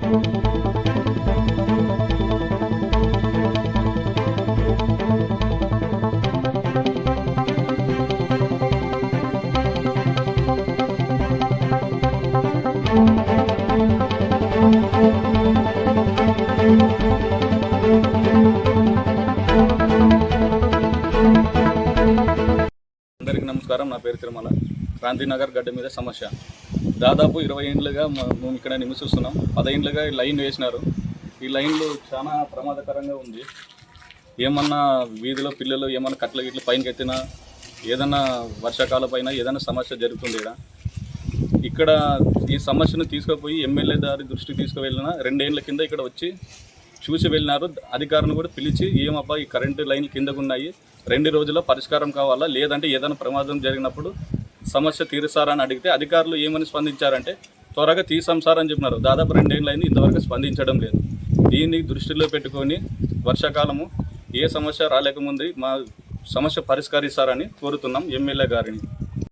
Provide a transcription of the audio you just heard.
అందరికీ నమస్కారం. నా పేరు తిరుమల. క్రాంతినగర్ గడ్డ మీద సమస్య దాదాపు 20 ఏళ్ళుగా మేము ఇక్కడ నివసిస్తున్నాం. 10 ఏళ్ళుగా ఈ లైన్ వేసినారు. ఈ లైన్లు చాలా ప్రమాదకరంగా ఉంది. ఏమన్నా వీధిలో పిల్లలు ఏమన్నా కట్ల గిట్లు పైనకి ఎత్తినా, ఏదన్నా వర్షాకాల పైన ఏదైనా సమస్య జరుగుతుంది. ఇక్కడ ఈ సమస్యను తీసుకుపోయి ఎమ్మెల్యే దారి దృష్టికి తీసుకువెళ్ళిన 2 ఏళ్ళ కింద ఇక్కడ వచ్చి చూసి వెళ్ళినారు. అధికారులను కూడా పిలిచి ఏమబ్బా ఈ కరెంటు లైన్లు కిందకు ఉన్నాయి, 2 రోజుల్లో పరిష్కారం కావాలా, లేదంటే ఏదైనా ప్రమాదం జరిగినప్పుడు సమస్య తీరుస్తారని అడిగితే అధికారులు ఏమని స్పందించారంటే త్వరగా తీసాంసారని చెప్పినారు. దాదాపు 2 ఏళ్ళైంది, ఇంతవరకు స్పందించడం లేదు. దీన్ని దృష్టిలో పెట్టుకొని వర్షాకాలము ఏ సమస్య రాలేకముందు మా సమస్య పరిష్కరిస్తారని కోరుతున్నాం ఎమ్మెల్యే గారిని.